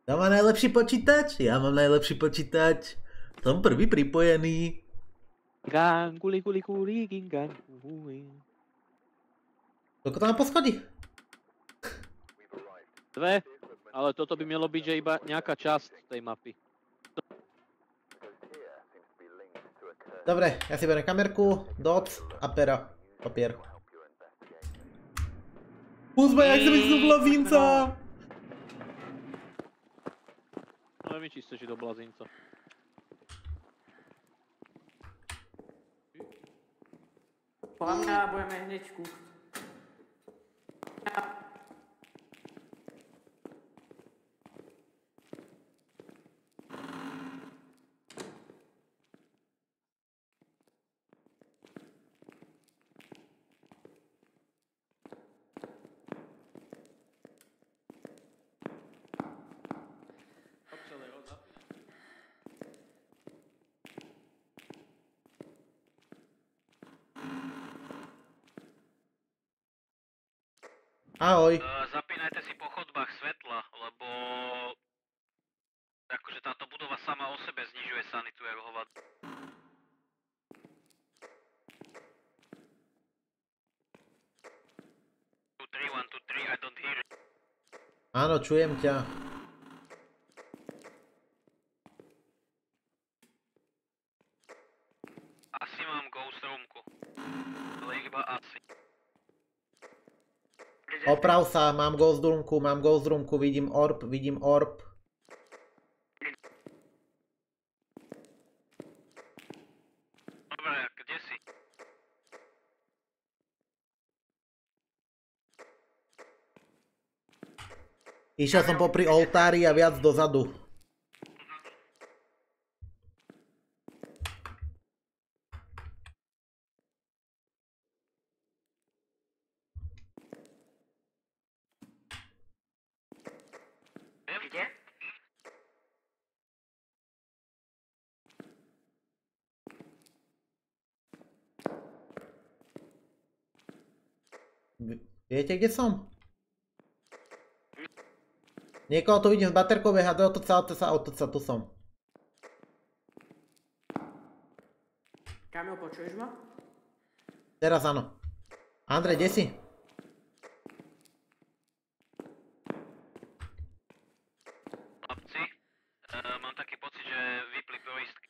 Kto má najlepší počítač? Ja mám najlepší počítač. Som prvý pripojený. Ganguli, gingan. Koľko to mám po schodi? 2, ale toto by malo byť, že iba nejaká časť tej mapy. Dobre, ja si beriem kamerku, doc a pera. Papier. Púzma, jak sa mi znovu blazinca! No neviem, či chceš ísť do blazinca. Podľa mňa budeme hneď kúchať. Ahoj. Zapínajte si po chodbách svetla, lebo akože táto budova sama o sebe znižuje sanitu jak hovado. I don't hear it. Áno, čujem ťa. Asi mám ghost roomku, ale iba asi. Oprav sa, mám ghost roomku, vidím orb. Dobre, kde si? Išiel som popri oltári a viac dozadu. Kde? Viete, kde som? Niekoho tu vidím z baterkovej HD, otoč sa, tu som. Kamil, počuješ ma? Teraz áno. Andrej, kde si? Chlapci, mám taký pocit, že vypli poistky.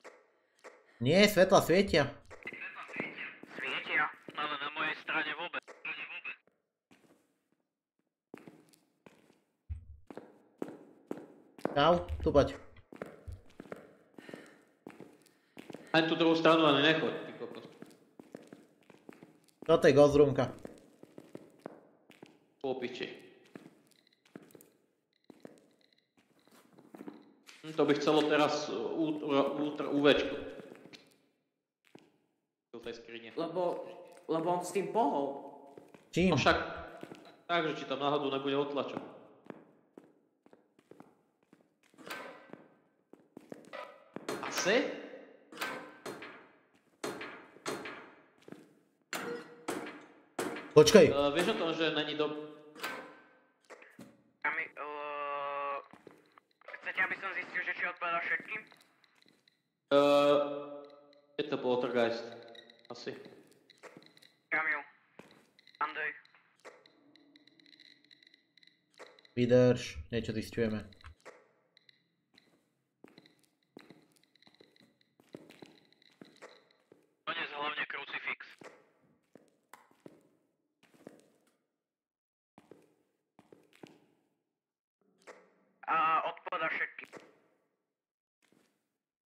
Nie, svetla svietia. Svietia. Ale na mojej strane vôbec. Čau, tu poď. Ani tú druhú stranu ani nechoď, ty kokos. Toto je ghost roomka. Po piči. To by chcelo teraz UVčku. Do tej skrine. Lebo on s tým pohol. Čím? No však, takže či tam náhodou nebude otlačok. Asi? Počkaj. Vieš o tom, že není do... Chcete, aby som zistil, že či odpovedal všetkým? Je to poltergeist. Asi. Kamil. Andrej. Vydrž, niečo zisťujeme. Dnes hlavne krucifix. A odpovedal všetkým.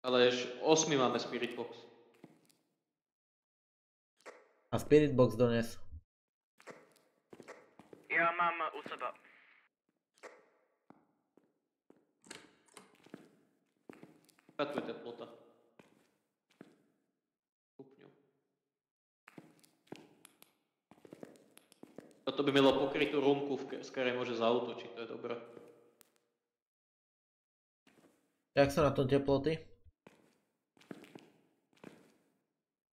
Ale 8 máme Spirit Box. A Spirit Box dones. Ja mám u seba. Tu je teplota. Stupňov. Toto by malo pokrytú roomku, z ktorej môže zaútočiť, to je dobré. Jak sú na tom teploty?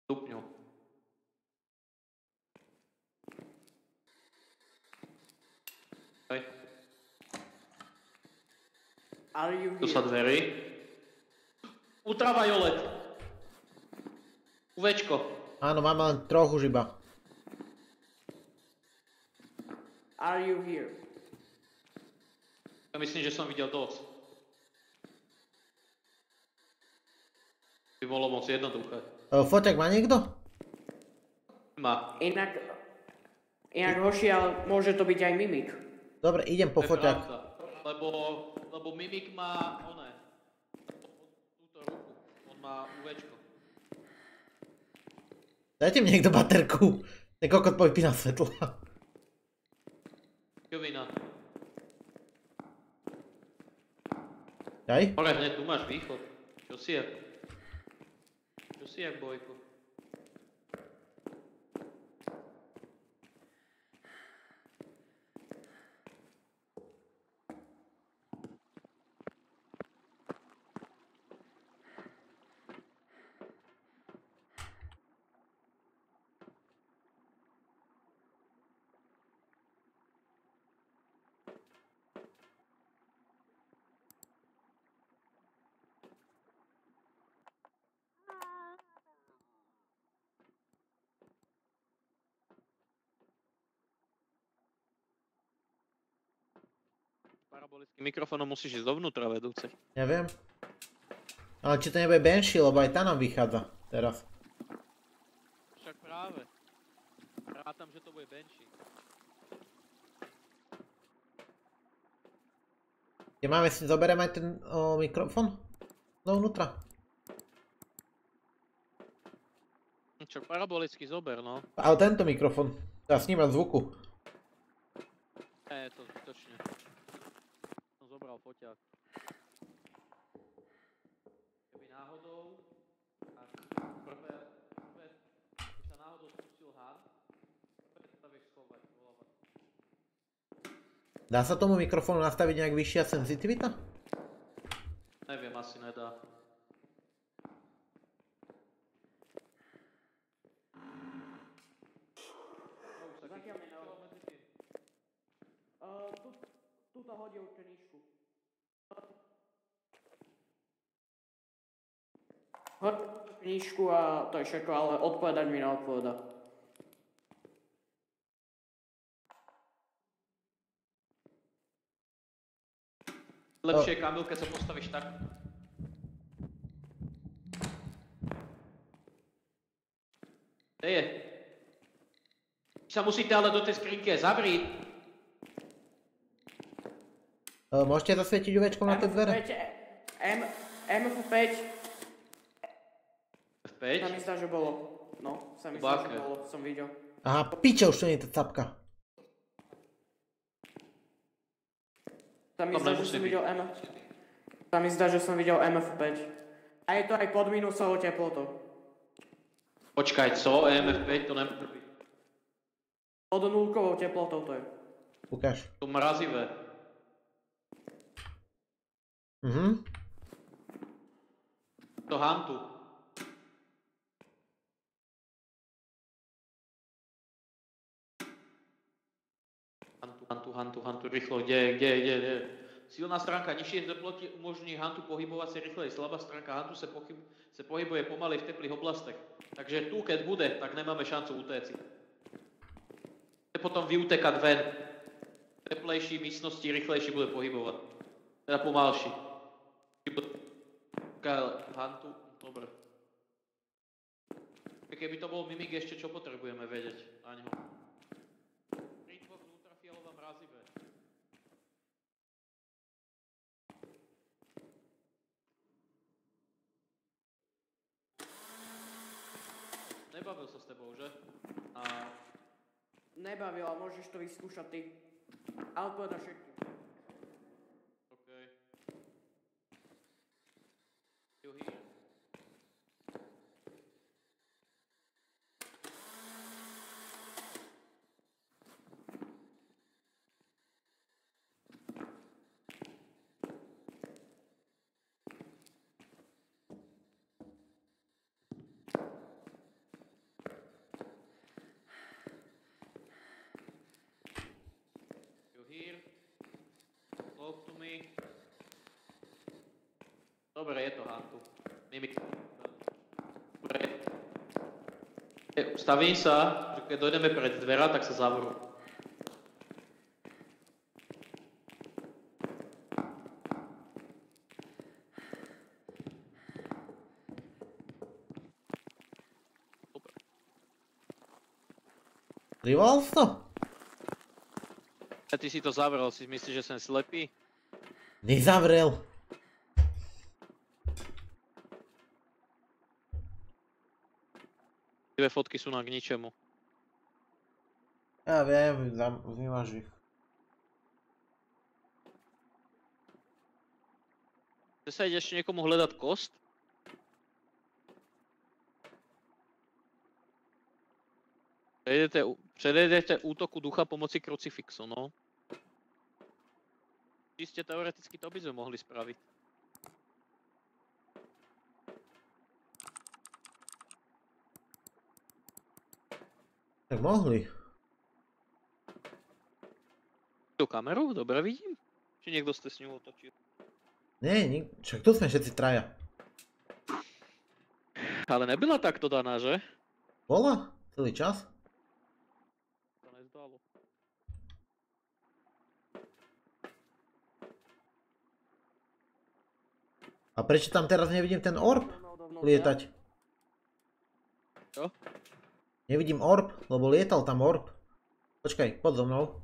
Stupňov. Ale dverí. Ultraviolet. UVčko. Áno, máme len 3 už iba. Are you here? Ja myslím, že som videl dosť. By bolo moc jednoduché. Foťak má niekto? Má. Inak hoši, ale môže to byť aj mimik. Dobre, idem po To je foťak. pravda. Lebo Mimik má túto ruku. On má UVčko. Dajte mi niekto baterku. Ten kokot povypína svetlo. Čovina. Daj? Hore hneď, tu máš východ. Čo si jak bojko? Parabolickým mikrofónom musíš ísť dovnútra, vedúce. Neviem. Ale či to nebude Banshee, lebo aj tá nám vychádza teraz. Však práve. Rátam, že to bude Banshee. Kde máme si, zoberiem aj ten mikrofón? Dovnútra. Čo parabolický zober, no. Ale tento mikrofón. Dá snímať zvuku. Je to zbytočne. Som zobral foťák. Keby náhodou, ak prvé, keď sa náhodou spustil had, prvé sa vieš schovať, voľovať. Dá sa tomu mikrofónu nastaviť nejak vyššia senzitivita? Neviem, asi nedá. Zatiaľ nedal. Tuto hodil knižku. Hodil knižku a to je všetko, ale odpovedať mi neodpoveda. Lepšie, Kamil, keď sa postavíš tak. Kde je? Sa musíte ale do tej skrinke zavrieť. Môžete zasvietiť UVčkom na tie dvere? MF5. F5? Sa mi zdá, že bolo. No, sa mi zdá, že bolo, som videl. Aha, piče, už to nie je tá capka. Sa mi zdá, že som videl Sa mi zdá, že som videl MF5. A je to aj pod minusovou teplotou. Počkaj, co? EMF5 to nemôže byť. Pod nulkovou teplotou to je. Ukáž. To mrazivé. To hantu. Hantu, rýchlo, kde? Silná stránka nižšie teploty umožní hantu pohybovať sa rýchlej. Slabá stránka hantu sa pohybuje pomaly v teplých oblastiach. Takže tu, keď bude, tak nemáme šancu utéci. Potom vyutekať ven. V teplejší místnosti rýchlejšie bude pohybovať. Teda pomalší. Hantu, dobre. Keby to bol mimik, ešte čo potrebujeme vedieť na ňo. Rýchlo ultrafialová mrazivé. Nebavil sa s tebou, že? Nebavil, ale môžeš to vyskúšať ty. Ale povedať všetkým. OK. You here? You here? Dobre, je to Hantu. Mimik. Dobre. Stavím sa, že keď dojdeme pred dvera, tak sa zavrú. Privolal si to? A ty si to zavrel, si myslíš, že som slepý? Nezavrel. Dve fotky sú nám k ničemu. Ja viem, vymaž ich. Chce sa ísť ešte niekomu hľadať kost? Prejdete útoku ducha pomoci krucifixu, no. Čiste teoreticky to by sme mohli spraviť. Tak mohli. Tú kameru? Dobre vidím? Či niekto ste s ňou otočil? Nie, však tu sme všetci traja. Ale nebyla takto daná, že? Bola? Celý čas? To nezdalo. A prečo tam teraz nevidím ten orb lietať? Čo? Nevidím orb, lebo lietal tam orb. Počkaj, poď so mnou.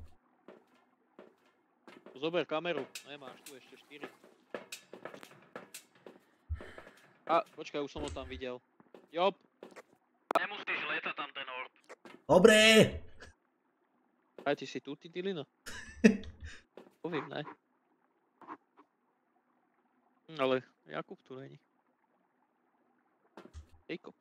Zober kameru, nemáš tu ešte 4. A, počkaj, už som ho tam videl. Jop! Nemusíš lietať tam ten orb. Dobre! Aj ty si tu, ty Dilino? Poviem, ne? Ale Jakub tu není. Jakob.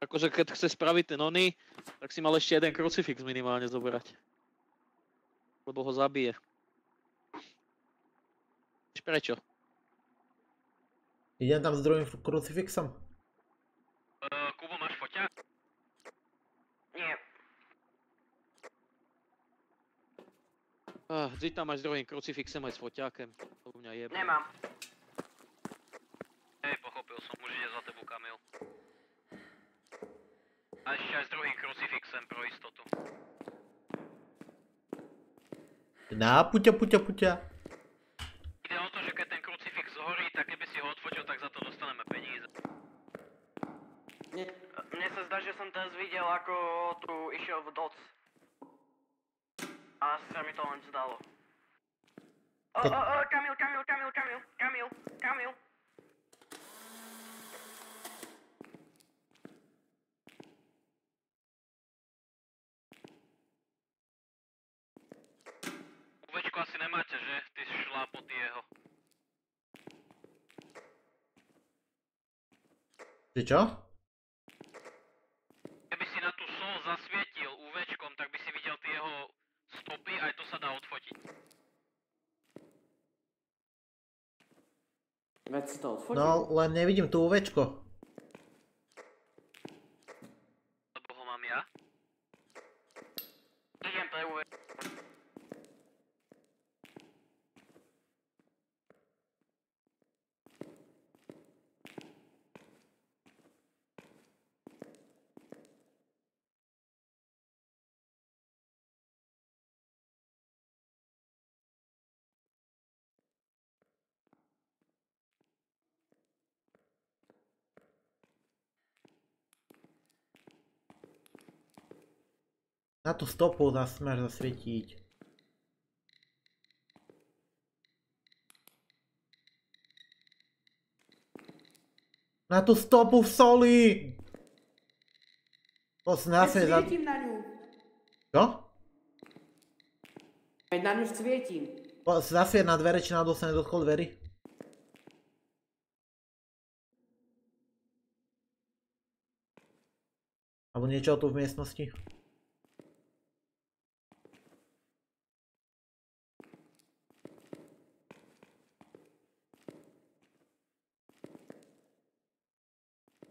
Akože keď chce spraviť ten oný, tak si mal ešte jeden krucifix minimálne zobrať. Lebo ho zabije. Prečo? Idem tam s druhým krucifixom. Kubo, máš foťák? Nie. Vždy tam máš s druhým krucifixem aj s foťákem. To u mňa jebe. Nemám. Hej, pochopil som, už ide za tebou Kamil. A ešte aj s druhým krucifixem pro istotu. Puťa. Ide o to, že keď ten krucifix zhorí, tak keby si ho odfotil, tak za to dostaneme peníze. Mne sa zdá, že som teraz videl, ako tu išiel v doc. A asi sa mi to len zdalo. Kamil. Uvečku asi nemáte, že? Ty šlápoty jeho. Ty čo? Keby si na tú sol zasvietil UVčkom, tak by si videl tie jeho stopy, aj to sa dá odfotiť. Veď si to odfotil? No, len nevidím tu UVčko. Lebo ho mám ja. Idem pre UV. Na tú stopu máš zasvietiť. Na tú stopu v soli! Svietím na ňu. Čo? Veď na ňu svietím. Zasviet na dvere, či náhodou sa nedotkol dverí. Alebo niečo tu v miestnosti.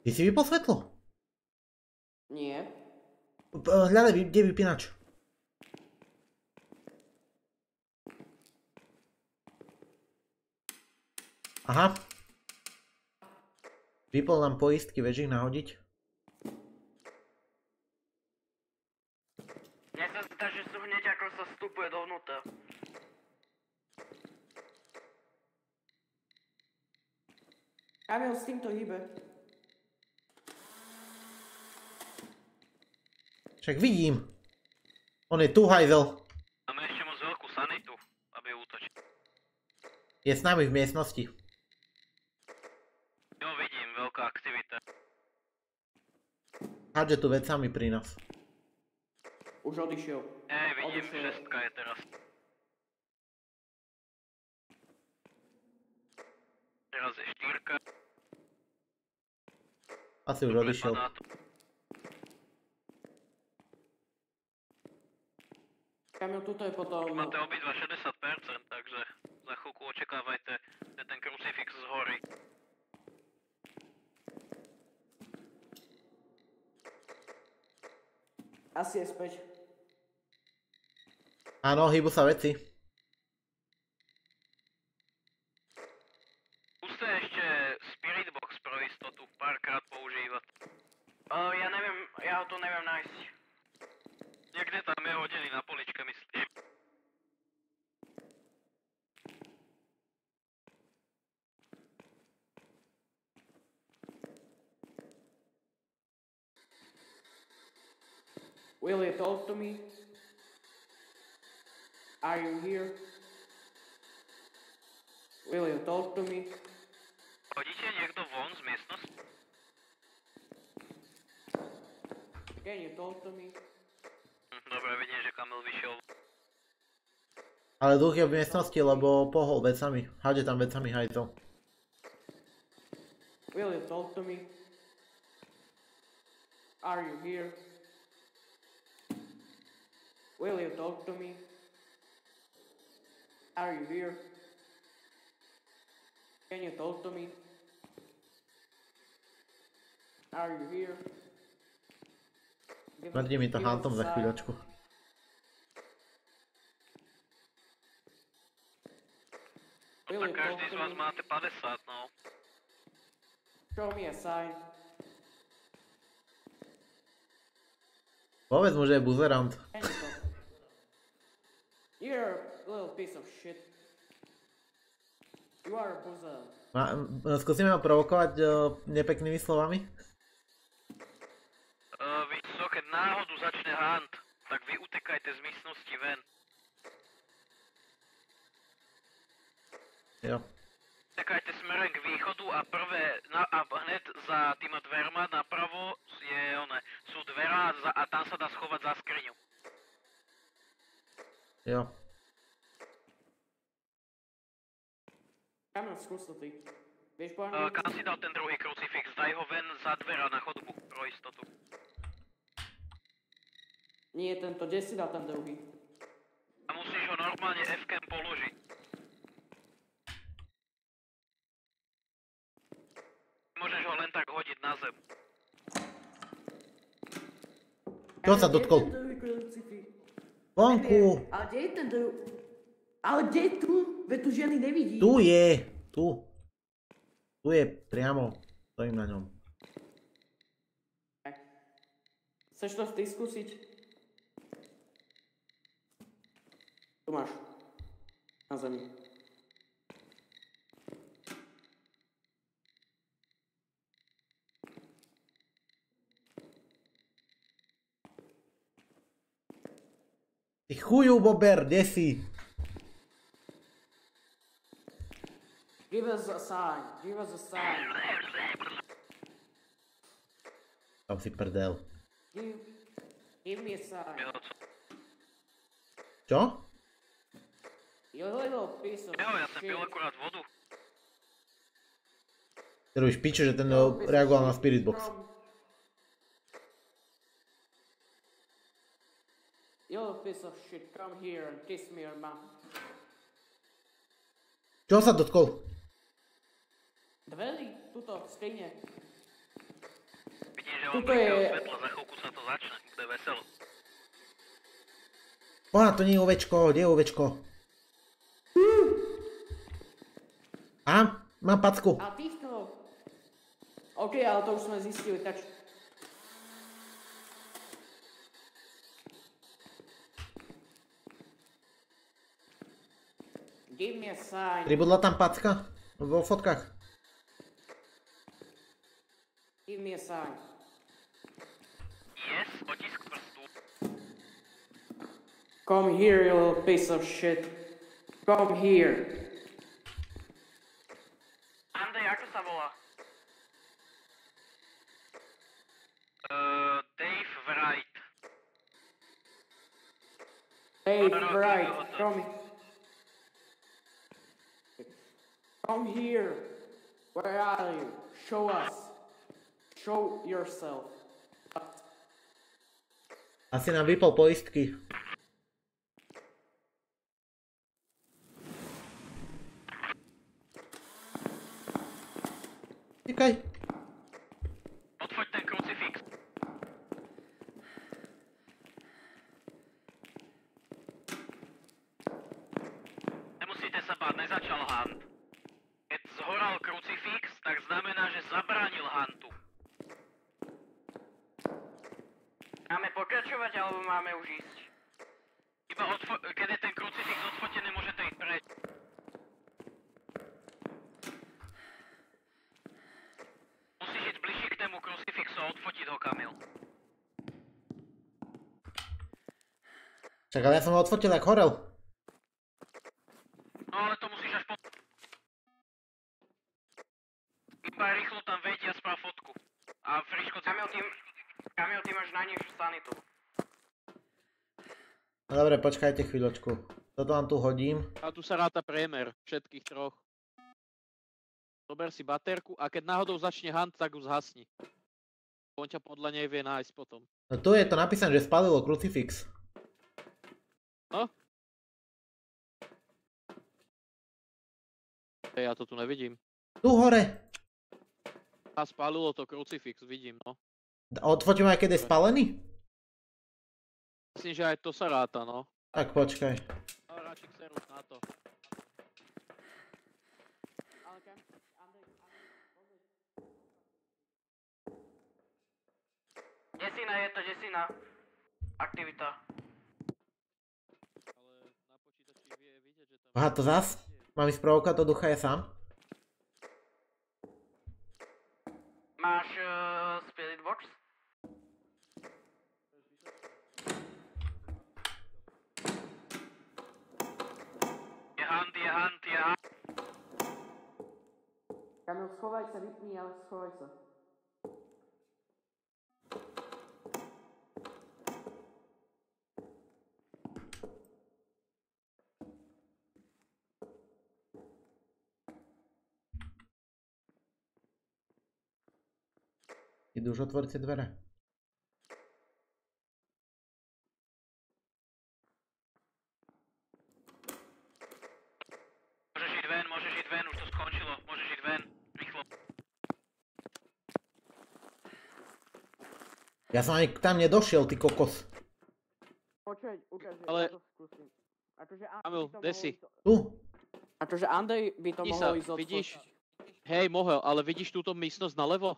Ty si vypol svetlo? Nie. Hľadaj, kde je vypínač? Aha. Vypol nám poistky, vieš ich nahodiť? Mne sa zdá, že sú hneď ako sa vstupuje dovnútra. Kamil s týmto hýbe. Však vidím. On je tu, hajzel. Máme ešte moc veľkú sanitu, aby útočil. Je s nami v miestnosti. Jo, vidím, veľká aktivita. Hádže tu vecami pri nás. Už odišiel. Vidím, šestka je teraz. Teraz je štyrka. Asi už odišiel. Kamil, tuto je potom... Máte obidva 60%, takže za chvíľku očakávajte, že ten krucifix zhorí. Asi je späť. Áno, hýbu sa veci. Skúste ešte Spirit Box pro istotu párkrát používať. Ja neviem, ja ho tu neviem nájsť. Niekde tam je hodený na poličke, myslím. Will you talk to me? Are you here? Will you talk to me? Chodíte niekto von z miestnosti? Can you talk to me? Dobre, vidím, že Kamil vyšiel. Ale duch je v miestnosti, lebo pohol vecami. Hádže tam vecami, hajzel. Will you talk to me? Are you here? Will you talk to me? Are you here? Can you talk to me? Are you here? Smrdí mi to hantom za chvíľočku. No tak každý z vás máte 50, no. Show me a sign. Povedz mu, že je buzerant. Can you talk? You're a little piece of shit. You are a buzzer. Skúsime ho provokovať nepeknými slovami? Víš co, keď náhodu začne hunt, tak vy utekajte z místnosti ven. Jo. Utekajte smerom k východu a a hned za týma dverma napravo sú dvera a tam sa dá schovať za skriňu. Jo. Kamil, skús to ty. Vieš po Kam si dal ten druhý krucifix? Daj ho ven za dvera na chodbu pro istotu. Nie, tento, kde si dal ten druhý? A musíš ho normálne F-kem položiť. Môžeš ho len tak hodiť na zem. Čo sa dotkol? Vonku! Ale kde je ten druhý? Ale kde je tu? Veď tu žiadny nevidí. Tu je! Tu. Tu je priamo. Stojím na ňom. Chceš to ty skúsiť? Tu máš. Na zemi. Ty chuju, Bober, kde si? Give us a sign. Give us a sign. Tam si prdel. Give me a sign. Čo? You little piece of Jo, ja som shit. pil akurát vodu. Ty robíš piču, že ten reagoval na Spirit Box. You little piece of shit, come here and kiss me your mouth. Čo sa dotkol? Dveri, tuto, skrine. Vidím, že vám Tuto blikajú je- svetla, za chvíľku sa to začne, bude veselo. To nie je ovečko, kde je ovečko? A? Mám packu. A týchto... OK, ale to už sme zistili, tak... Give me a sign. Pribudla tam packa? Vo fotkách. Give me a sign. Yes, otisk prstu. Come here, you little piece of shit. Come here. Andrej, ako sa volá? Dave Wright. Hey, right, come. Come here. Where are you? Show us. Show yourself. Asi nám vypol poistky. Tikaj. Odfoď ten krucifix. Nemusíte sa báť, nezačal hunt. Keď zhoral krucifix, tak znamená, že zabránil huntu. Máme pokračovať, alebo máme už ísť? Iba keď je ten krucifix odfotený, môžete ísť preč. Musíš ísť bližšie k tému krucifixu a odfotiť ho, Kamil. Čak, ale ja som ho odfotil, jak horel. No ale to musíš až po... Iba rýchlo tam veď a správ fotku. A Friško... Kamil, ty máš najnižšiu sanitu. No dobre, počkajte chvíľočku. Toto vám tu hodím. A tu sa ráta priemer všetkých troch. Zober si baterku a keď náhodou začne hunt, tak ju zhasni. On ťa podľa nej vie nájsť potom. No tu je to napísané, že spálilo krucifix. No? Ja to tu nevidím. Tu hore. A spálilo to krucifix, vidím, no. Odfotím aj keď je spálený? Myslím, že aj to sa ráta, no. Tak počkaj. No, radšej serus na to. Desina, je to desina. Aktivita. Ale na počítači vie vidieť, že tam... Aha, to zas? Mám ísť provokať, to ducha je sám? Máš Spirit Box? Je hunt. Kamil, schovaj sa, vypni, ale schovaj sa. Idú už otvoriť tie dvere. Môžeš ísť ven, už to skončilo. Môžeš ísť ven, rýchlo. Ja som ani tam nedošiel, ty kokos. Počkaj, ukáž, Ale- ja to skúsim. Akože Kamil, kde si? Tu. Akože Andrej by to Vidíš mohol sa, ísť odfotiť. vidíš? Hej, mohol, ale vidíš túto místnosť nalevo?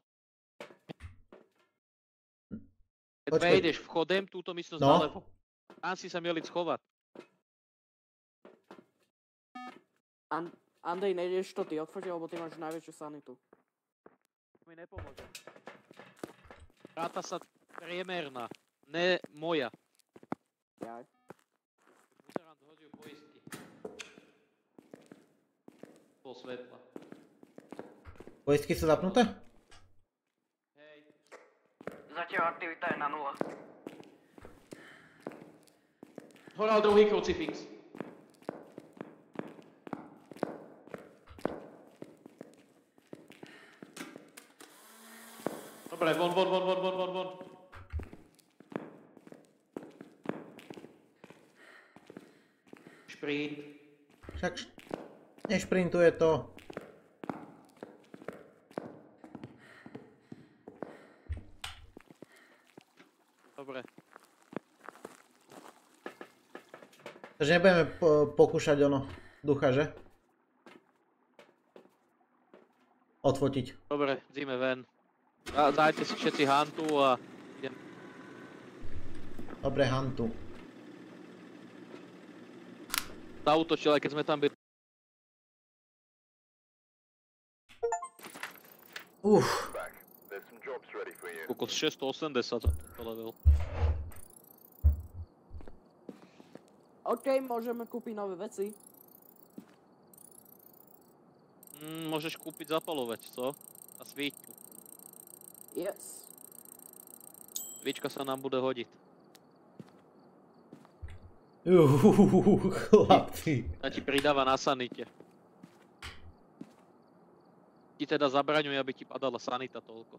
Keď Počkaj. prejdeš vchodem, túto místnosť No. nalevo. Tam si sa mieli schovať. Andrej, nejdeš to ty odfotiť, lebo ty máš najväčšiu sanitu. To mi nepomôže. Ráta sa priemerná, ne moja. Jaj. Buzerant hodil poistky. Pol svetla. Poistky sú zapnuté? Hej. Zatiaľ aktivita je na 0. Horal druhý krucifix. Dobre, von. Šprint. Však nešprintuje to. Dobre. Takže nebudeme pokúšať ono ducha, že? odfotiť. Dobre, ideme ven. Dajte si všetci Huntu a idem. Dobre, Huntu. Zautočil, aj keď sme tam byli. Kokos 680 to level. OK, môžeme kúpiť nové veci. Môžeš kúpiť zapalovač, co? A svíčku. Yes. Svíčka sa nám bude hodiť. Chlapci. A ti pridáva na sanite. Ti teda zabraňuje, aby ti padala sanita toľko.